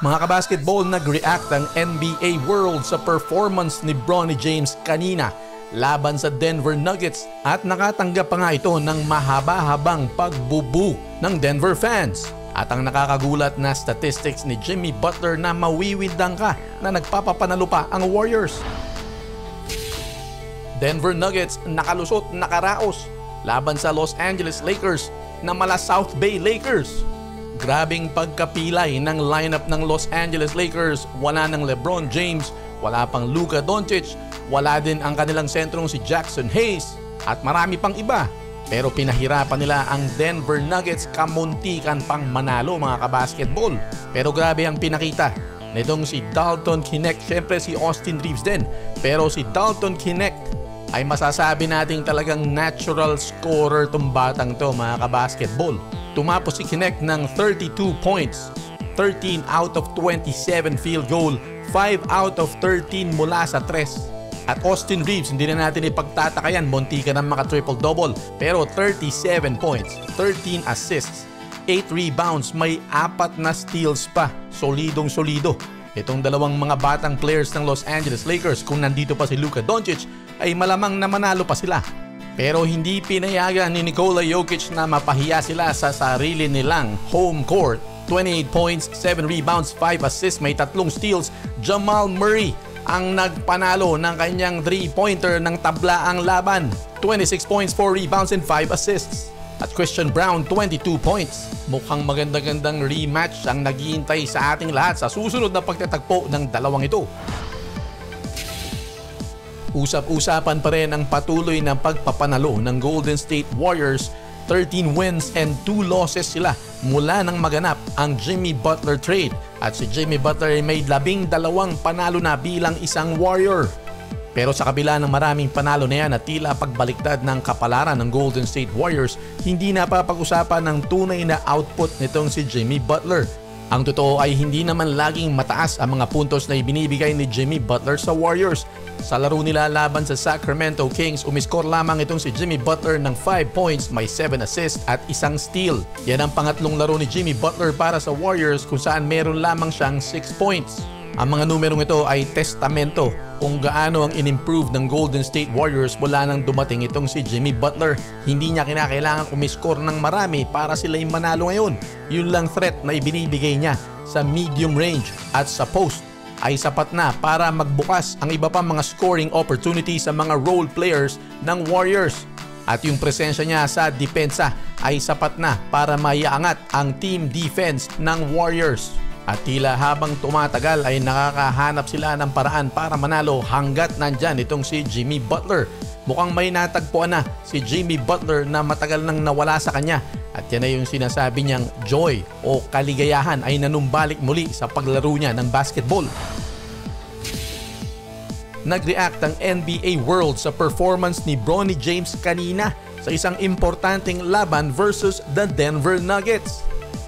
Mga kabasketball, nag-react ang NBA World sa performance ni Bronny James kanina laban sa Denver Nuggets at nakatanggap pa nga ito ng mahaba-habang pagbubu ng Denver fans. At ang nakakagulat na statistics ni Jimmy Butler na mawiwindang ka na nagpapapanalo pa ang Warriors. Denver Nuggets nakalusot, nakaraos laban sa Los Angeles Lakers na mala South Bay Lakers. Grabing pagkapilay ng lineup ng Los Angeles Lakers. Wala ng LeBron James, wala pang Luka Doncic, wala din ang kanilang sentrong si Jackson Hayes at marami pang iba. Pero pinahirapan nila ang Denver Nuggets, kamuntikan pang manalo mga kabasketball. Pero grabe ang pinakita nitong si Dalton Knecht. Siyempre si Austin Reeves din. Pero si Dalton Knecht ay masasabi nating talagang natural scorer tong batang to mga kabasketball. Tumapos si Knecht ng 32 points, 13 out of 27 field goal, 5 out of 13 mula sa 3. At Austin Reeves, hindi na natin ipagtatakayan, munti ka ng maka triple-double. Pero 37 points, 13 assists, 8 rebounds, may 4 na steals pa. Solidong solido. Itong dalawang mga batang players ng Los Angeles Lakers, kung nandito pa si Luka Doncic, ay malamang na manalo pa sila. Pero hindi pinayagan ni Nikola Jokic na mapahiya sila sa sarili nilang home court. 28 points, 7 rebounds, 5 assists, may 3 steals. Jamal Murray ang nagpanalo ng kanyang 3-pointer ng tablaang laban. 26 points, 4 rebounds, and 5 assists. At Christian Braun, 22 points. Mukhang maganda-gandang rematch ang naghihintay sa ating lahat sa susunod na pagtatagpo ng dalawang ito. Usap-usapan pa rin ang patuloy na pagpapanalo ng Golden State Warriors. 13 wins and 2 losses sila mula nang maganap ang Jimmy Butler trade. At si Jimmy Butler ay may 12 panalo na bilang isang Warrior. Pero sa kabila ng maraming panalo na yan at tila pagbaliktad ng kapalaran ng Golden State Warriors, hindi napapag-usapan ng tunay na output nitong si Jimmy Butler. Ang totoo ay hindi naman laging mataas ang mga puntos na ibinibigay ni Jimmy Butler sa Warriors. Sa laro nila laban sa Sacramento Kings, umiskor lamang itong si Jimmy Butler ng 5 points, may 7 assists at 1 steal. Yan ang pangatlong laro ni Jimmy Butler para sa Warriors kung saan meron lamang siyang 6 points. Ang mga numerong ito ay testamento kung gaano ang in-improve ng Golden State Warriors mula nang dumating itong si Jimmy Butler. Hindi niya kinakailangan umiskor ng marami para sila'y manalo ngayon. Yun lang threat na ibinibigay niya sa medium range at sa post ay sapat na para magbukas ang iba pang mga scoring opportunities sa mga role players ng Warriors. At yung presensya niya sa depensa ay sapat na para maiangat ang team defense ng Warriors. At tila habang tumatagal ay nakakahanap sila ng paraan para manalo hanggat nandyan itong si Jimmy Butler. Mukhang may natagpuan na si Jimmy Butler na matagal nang nawala sa kanya. At yan ay yung sinasabi niyang joy o kaligayahan ay nanumbalik muli sa paglaro niya ng basketball. Nag-react ang NBA World sa performance ni Bronny James kanina sa isang importanteng laban versus the Denver Nuggets.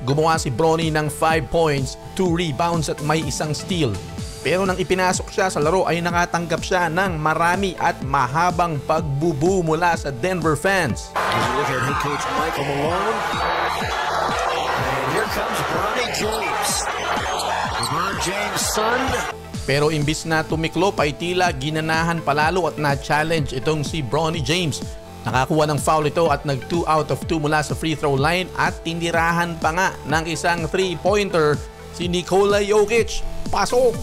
Gumawa si Bronny ng 5 points, 2 rebounds at may 1 steal. Pero nang ipinasok siya sa laro ay nakatanggap siya ng marami at mahabang pagbubu mula sa Denver fans. Look at head coach Michael Malone. And here comes Bronny James. LeBron James' son. Pero imbis na tumiklop ay tila ginanahan palalo at na-challenge itong si Bronny James. Nakakuha ng foul ito at nag 2 out of 2 mula sa free throw line at tinirahan pa nga ng isang 3-pointer si Nikola Jokic. Pasok!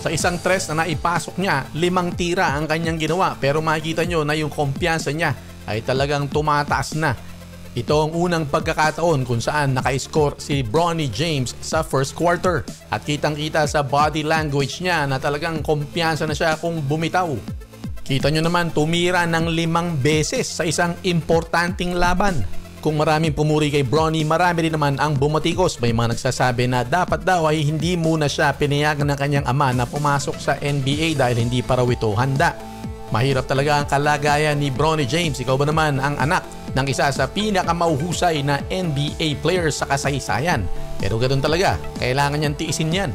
Sa isang tres na naipasok niya, 5 tira ang kanyang ginawa pero makikita nyo na yung kumpiyansa niya ay talagang tumataas na. Ito ang unang pagkakataon kung saan naka-score si Bronny James sa first quarter. At kitang-kita sa body language niya na talagang kumpiyansa na siya kung bumitaw. Kita nyo naman tumira ng 5 beses sa isang importanteng laban. Kung maraming pumuri kay Bronny, marami rin naman ang bumatikos. May mga nagsasabi na dapat daw ay hindi muna siya pinayagan ng kanyang ama na pumasok sa NBA dahil hindi pa raw ito handa. Mahirap talaga ang kalagayan ni Bronny James. Ikaw ba naman ang anak ng isa sa pinakamauhusay na NBA players sa kasaysayan? Pero ganoon talaga, kailangan niyang tiisin yan.